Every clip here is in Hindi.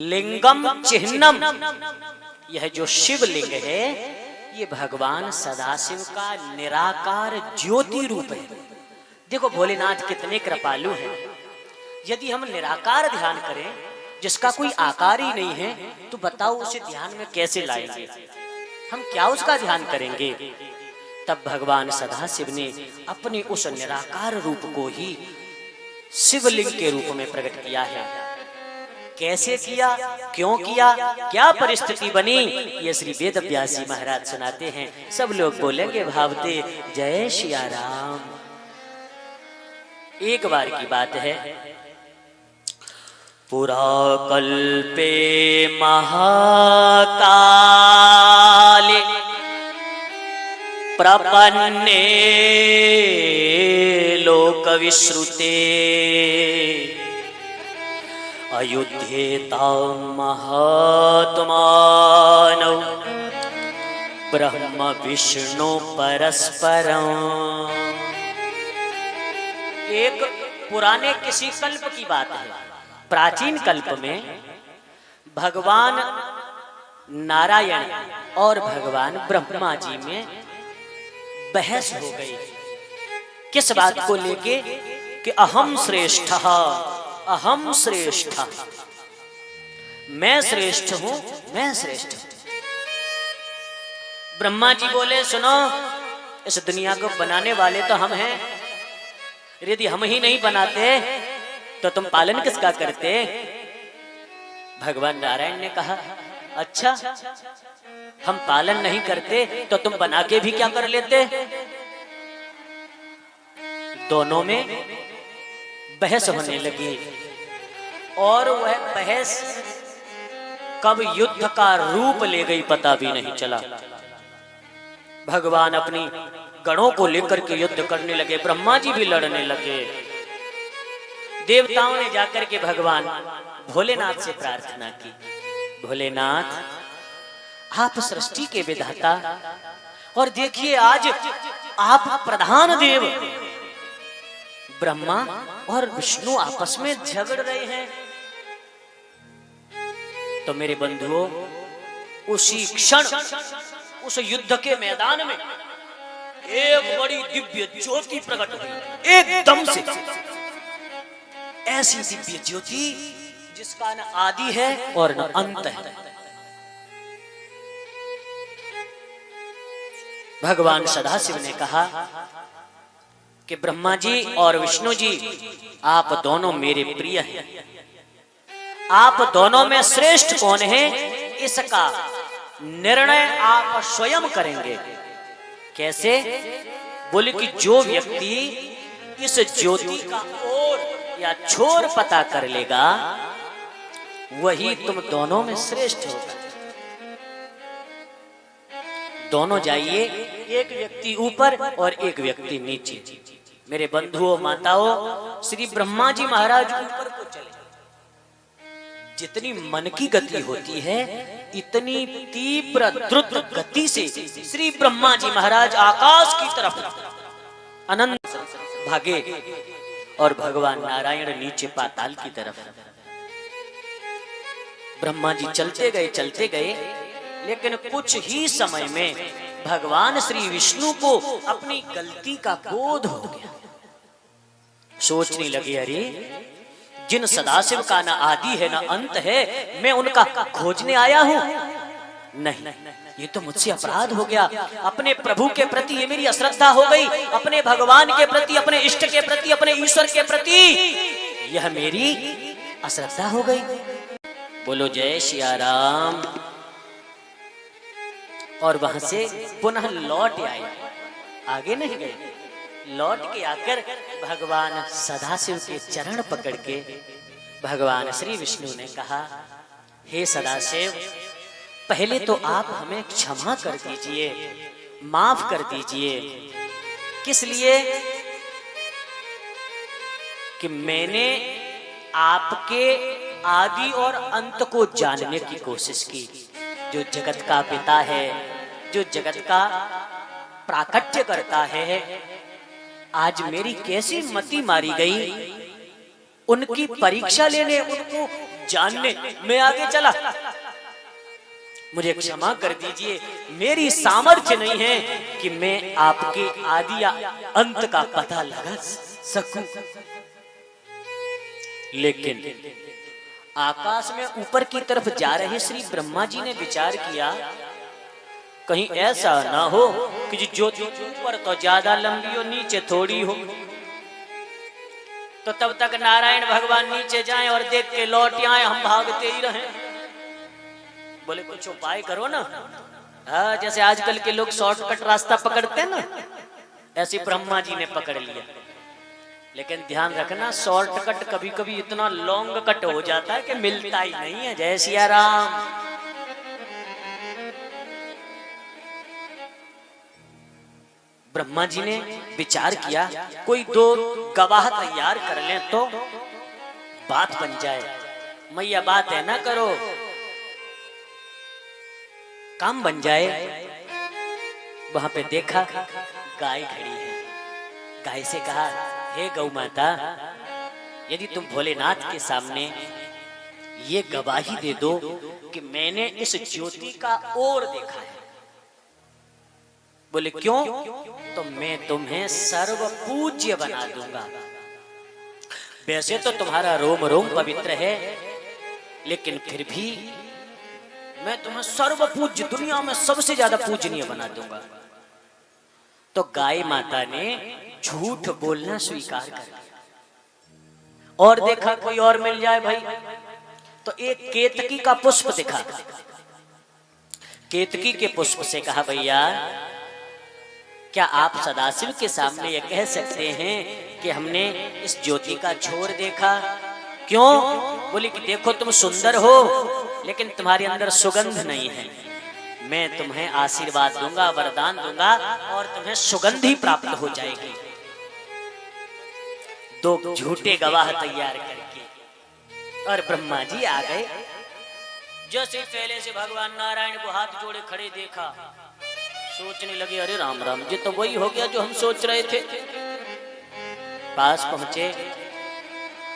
लिंगम चिह्नम, यह जो शिवलिंग है ये भगवान सदाशिव का निराकार ज्योति रूप है। देखो भोलेनाथ कितने कृपालु हैं। यदि हम निराकार ध्यान करें जिसका कोई आकार ही नहीं है तो बताओ उसे ध्यान में कैसे लाएंगे, हम क्या उसका ध्यान करेंगे। तब भगवान सदाशिव ने अपने उस निराकार रूप को ही शिवलिंग के रूप में प्रकट किया है। कैसे किया, क्यों किया, क्या परिस्थिति बनी, ये श्री वेद व्यास जी महाराज सुनाते हैं। सब लोग बोलेंगे भावते जय सिया राम। एक बार की बात है, पुरा कल्पे महाकाले प्रपन्ने लोक विश्रुते अयोध्येता महात्मानौ ब्रह्म विष्णु परस्परं। एक पुराने किसी कल्प की बात है। प्राचीन कल्प में भगवान नारायण और भगवान ब्रह्मा जी में बहस हो गई। किस बात को लेके कि अहम श्रेष्ठ, अहम श्रेष्ठ, मैं श्रेष्ठ हूं, मैं श्रेष्ठ। ब्रह्मा जी बोले सुनो, इस दुनिया को बनाने वाले तो हम हैं, यदि हम ही नहीं बनाते तो तुम पालन किसका करते। भगवान नारायण ने कहा अच्छा, हम पालन नहीं करते तो तुम बना के भी क्या कर लेते। दोनों में बहस होने लगी और वह बहस कब युद्ध का रूप ले गई पता भी नहीं चला। भगवान अपनी गणों को लेकर के युद्ध करने लगे, ब्रह्मा जी भी लड़ने लगे। देवताओं ने जाकर के भगवान भोलेनाथ से प्रार्थना की, भोलेनाथ आप सृष्टि के विधाता और देखिए आज आप प्रधान देव ब्रह्मा और विष्णु आपस में झगड़ रहे हैं, तो मेरे बंधुओं उसी क्षण उस युद्ध के मैदान में एक बड़ी दिव्य ज्योति प्रकट हुई एकदम से। ऐसी दिव्य ज्योति जिसका न आदि है और न अंत है। भगवान सदाशिव ने कहा कि ब्रह्मा जी और विष्णु जी आप दोनों मेरे प्रिय हैं, आप दोनों में श्रेष्ठ कौन है इसका निर्णय आप स्वयं करेंगे। कैसे? बोले कि जो व्यक्ति इस ज्योति का ओर या छोर पता कर लेगा वही तुम दोनों में श्रेष्ठ होगा। दोनों जाइए, एक व्यक्ति ऊपर और एक व्यक्ति नीचे। मेरे बंधुओं माताओं, श्री ब्रह्मा जी महाराज ऊपर को चले। जितनी मन की गति होती है इतनी तीव्र द्रुत गति से श्री ब्रह्मा जी महाराज आकाश की तरफ अनंत भागे और भगवान नारायण नीचे पाताल की तरफ। ब्रह्मा जी चलते गए, लेकिन कुछ ही समय में भगवान श्री विष्णु को अपनी गलती का बोध हो गया। सोचने लगे अरे जिन सदाशिव का ना आदि है ना अंत है, मैं उनका खोजने आया हूं। नहीं, ये तो मुझसे अपराध हो गया। अपने प्रभु के प्रति ये मेरी अश्रद्धा हो गई, अपने भगवान के प्रति, अपने इष्ट के प्रति, अपने ईश्वर के प्रति यह मेरी अश्रद्धा हो गई। बोलो जय सिया राम। और वहां से पुनः लौट आए, आगे नहीं गए। लौट के आकर भगवान सदाशिव के चरण पकड़ के भगवान श्री विष्णु ने कहा हे सदाशिव, पहले तो आप हमें क्षमा कर दीजिए, माफ कर दीजिए। किस लिए? कि मैंने आपके आदि और अंत को जानने की कोशिश की। जो जगत का पिता है, जो जगत का प्राकट्य करता है, आज मेरी कैसी मति मारी गई। उनकी परीक्षा लेने, उनको जानने मैं आगे चला। मुझे क्षमा कर दीजिए, मेरी सामर्थ्य नहीं है कि मैं आपके आदि या अंत का पता लगा सकूं। लेकिन आकाश में ऊपर की तरफ जा रहे श्री ब्रह्मा जी ने विचार किया, कहीं ऐसा ना हो कि ज्योति ऊपर तो ज्यादा लंबी हो, नीचे थोड़ी हो, तो तब तक नारायण भगवान नीचे जाएं और देख के लौट आए, हम भागते ही रहें। बोले कुछ उपाय करो ना। हाँ, जैसे आजकल के लोग शॉर्टकट रास्ता पकड़ते हैं ना, ऐसे ब्रह्मा जी ने पकड़ लिया। लेकिन ध्यान रखना, शॉर्टकट कभी कभी इतना लॉन्ग कट हो जाता है कि मिलता ही नहीं है। जय सिया राम। ब्रह्मा जी ने विचार किया, कोई दो गवाह तैयार कर लें तो बात बन जाए। मैया बात है ना करो, काम बन जाए। वहां पे देखा गाय खड़ी है। गाय से कहा, हे गौ माता, यदि तुम भोलेनाथ के सामने ये गवाही दे दो कि मैंने इस ज्योति का और देखा है। बोले क्यों? तो मैं तुम्हें सर्व पूज्य बना दूंगा। वैसे तो तुम्हारा रोम रोम पवित्र है, लेकिन फिर भी मैं तुम्हें सर्व पूज्य, दुनिया में सबसे ज्यादा पूजनीय बना दूंगा। तो गाय माता ने झूठ बोलना स्वीकार कर लिया और देखा कोई और मिल जाए भाई। तो एक केतकी का पुष्प दिखा। केतकी के पुष्प से कहा, भैया क्या आप सदाशिव के सामने ये कह सकते हैं कि हमने इस ज्योति का छोर देखा? क्यों? बोली कि देखो तुम सुंदर हो, लेकिन तुम्हारे अंदर सुगंध नहीं है। मैं तुम्हें आशीर्वाद दूंगा, वरदान दूंगा और तुम्हें सुगंध ही प्राप्त हो जाएगी। दो झूठे गवाह तैयार करके और ब्रह्मा जी आ गए। जैसे पहले से भगवान नारायण को हाथ जोड़े खड़े देखा, सोचने लगे, अरे राम राम, ये तो वही हो गया जो हम सोच रहे थे। पास पहुंचे,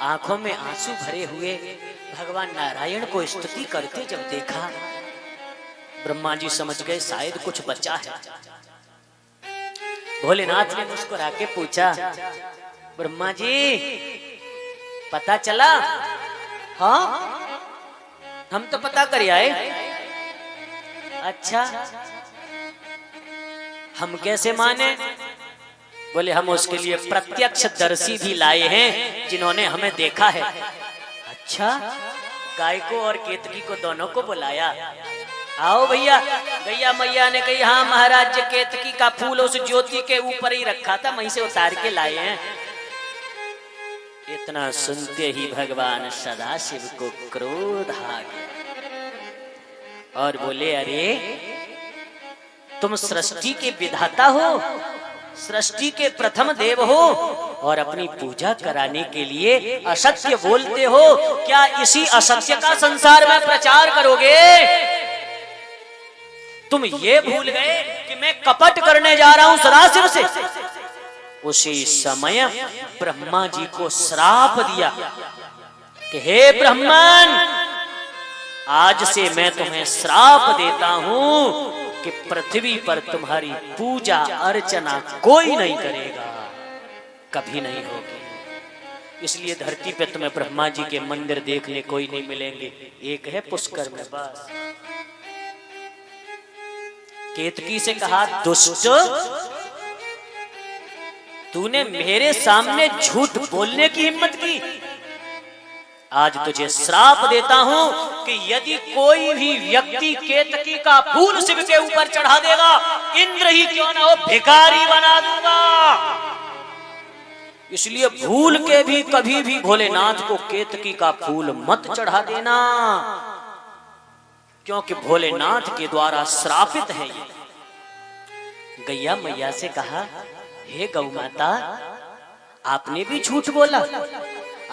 आंखों में आंसू भरे हुए भगवान नारायण को स्तुति करते जब देखा, ब्रह्मा जी समझ गए शायद कुछ बचा है। भोलेनाथ ने मुस्कुरा के पूछा, ब्रह्मा जी पता चला? हाँ, हम तो पता कर आए। अच्छा, हम कैसे माने? बोले हम उसके लिए प्रत्यक्ष दर्शी भी लाए हैं जिन्होंने हमें देखा है। अच्छा, गाय को और केतकी को दोनों को बुलाया। आओ भैया। गैया मैया ने कही, हाँ महाराज, केतकी का फूल उस ज्योति के ऊपर ही रखा था, वहीं से उतार के लाए हैं। इतना सुनते ही भगवान सदाशिव को क्रोध आ गया और बोले, अरे तुम सृष्टि के विधाता हो, सृष्टि के प्रथम देव हो और अपनी पूजा कराने के लिए असत्य बोलते हो। क्या इसी असत्य का संसार में प्रचार करोगे? तुम ये भूल गए कि मैं कपट करने जा रहा हूं सदाशिव से। उसी समय ब्रह्मा जी को श्राप दिया कि हे ब्राह्मण, आज से मैं तुम्हें श्राप देता हूं कि पृथ्वी पर तुम्हारी पूजा अर्चना कोई नहीं करेगा, कभी नहीं होगी। इसलिए धरती पे तुम्हें ब्रह्मा जी के मंदिर देखने कोई नहीं मिलेंगे, एक है पुष्कर में बस। केतकी से कहा, दुष्ट, तूने मेरे सामने झूठ बोलने की हिम्मत की। आज तुझे श्राप देता हूं कि यदि कोई भी व्यक्ति केतकी का फूल शिव के ऊपर चढ़ा देगा, इंद्र ही क्यों ना हो, भिखारी बना दूंगा। इसलिए भूल के भी कभी भी भोलेनाथ को केतकी का फूल मत चढ़ा देना, क्योंकि भोलेनाथ के द्वारा श्रापित है ये। गैया मैया से कहा, हे गौ माता, आपने भी झूठ बोला।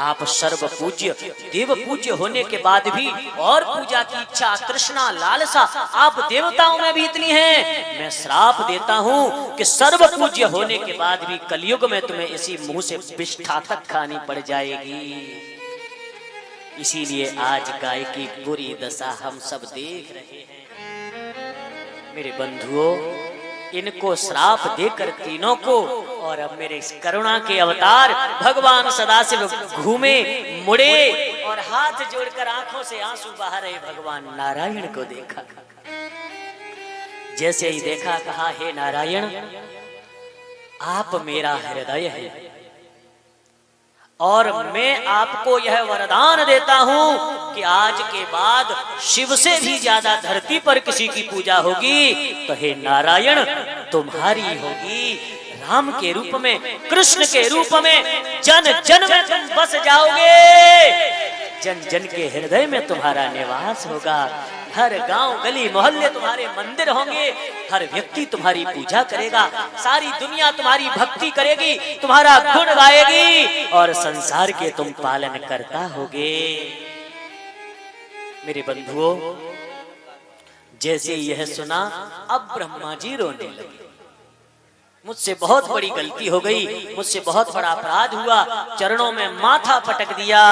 आप सर्व पूज्य, देव पूज्य होने के बाद भी और पूजा की इच्छा, तृष्णा, लालसा आप देवताओं में भी इतनी है। मैं श्राप देता हूं कि सर्व पूज्य होने के बाद भी कलयुग में तुम्हें इसी मुंह से विष्ठा तक खानी पड़ जाएगी। इसीलिए आज गाय की बुरी दशा हम सब देख रहे हैं। मेरे बंधुओं, इनको श्राप देकर तीनों को, और अब मेरे इस करुणा के अवतार भगवान सदाशिव घूमे मुड़े और हाथ जोड़कर आंखों से आंसू बहा रहे भगवान नारायण को देखा। जैसे ही देखा कहा, हे नारायण, आप मेरा हृदय है और मैं आपको यह वरदान देता हूं कि आज के बाद शिव से भी ज्यादा धरती पर किसी की पूजा होगी तो हे नारायण तुम्हारी होगी। राम के रूप में, कृष्ण के रूप में जन जन में तुम बस जाओगे, जन जन के हृदय में तुम्हारा निवास होगा। हर गांव गली मोहल्ले तुम्हारे मंदिर होंगे, हर व्यक्ति तुम्हारी पूजा करेगा, सारी दुनिया तुम्हारी भक्ति करेगी, तुम्हारा गुण गाएगी और संसार के तुम पालन करता होगे। मेरे बंधुओं, जैसे यह सुना अब ब्रह्मा जी रोने लगे। मुझसे बहुत बड़ी गलती हो गई, मुझसे बहुत बड़ा अपराध हुआ, चरणों में माथा पटक दिया,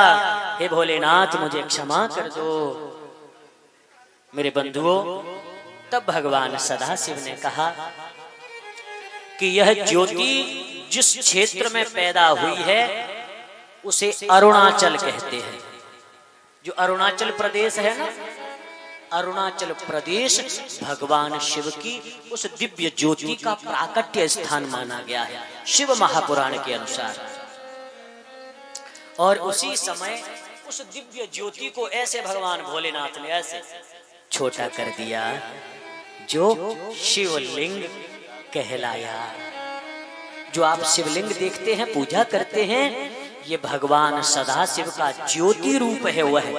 हे भोलेनाथ मुझे क्षमा कर दो। मेरे बंधुओं, तब भगवान सदाशिव ने कहा कि यह ज्योति जिस क्षेत्र में पैदा हुई है उसे अरुणाचल कहते हैं। जो अरुणाचल प्रदेश है ना, अरुणाचल प्रदेश भगवान शिव की उस दिव्य ज्योति का प्राकट्य स्थान माना गया है शिव महापुराण के अनुसार। और उसी समय उस दिव्य ज्योति को ऐसे भगवान भोलेनाथ ने ऐसे छोटा कर दिया जो शिवलिंग कहलाया। जो आप शिवलिंग देखते हैं, पूजा करते हैं, ये भगवान सदाशिव का ज्योति रूप है। वह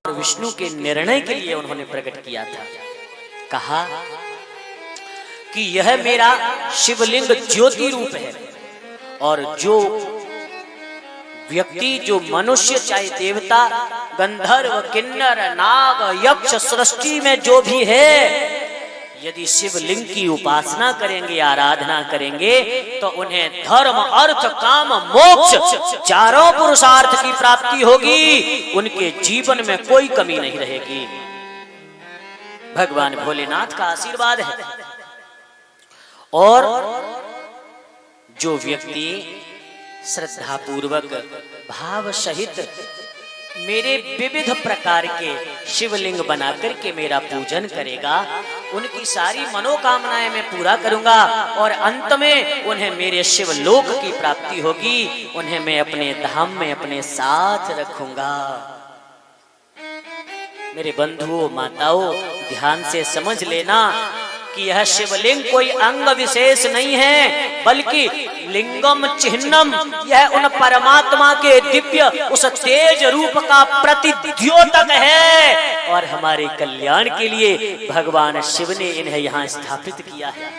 और विष्णु के निर्णय के लिए उन्होंने प्रकट किया था। कहा कि यह मेरा शिवलिंग ज्योति रूप है और जो व्यक्ति, जो मनुष्य, चाहे देवता, गंधर्व, किन्नर, नाग, यक्ष, सृष्टि में जो भी है, यदि शिवलिंग की उपासना करेंगे, आराधना करेंगे तो उन्हें धर्म, अर्थ, काम, मोक्ष चारों पुरुषार्थ की प्राप्ति होगी। उनके जीवन में कोई कमी नहीं रहेगी। भगवान भोलेनाथ का आशीर्वाद है। और जो व्यक्ति श्रद्धा पूर्वक, भाव सहित मेरे विविध प्रकार के शिवलिंग बनाकर के मेरा पूजन करेगा, उनकी सारी मनोकामनाएं मैं पूरा करूंगा और अंत में उन्हें मेरे शिवलोक की प्राप्ति होगी। उन्हें मैं अपने धाम में अपने साथ रखूंगा। मेरे बंधुओं, माताओं, ध्यान से समझ लेना कि यह शिवलिंग कोई अंग विशेष नहीं है, बल्कि लिंगम चिह्नम, यह उन परमात्मा के दिव्य उस तेज रूप का प्रतिद्योतक है और हमारे कल्याण के लिए भगवान शिव ने इन्हें यहाँ स्थापित किया है।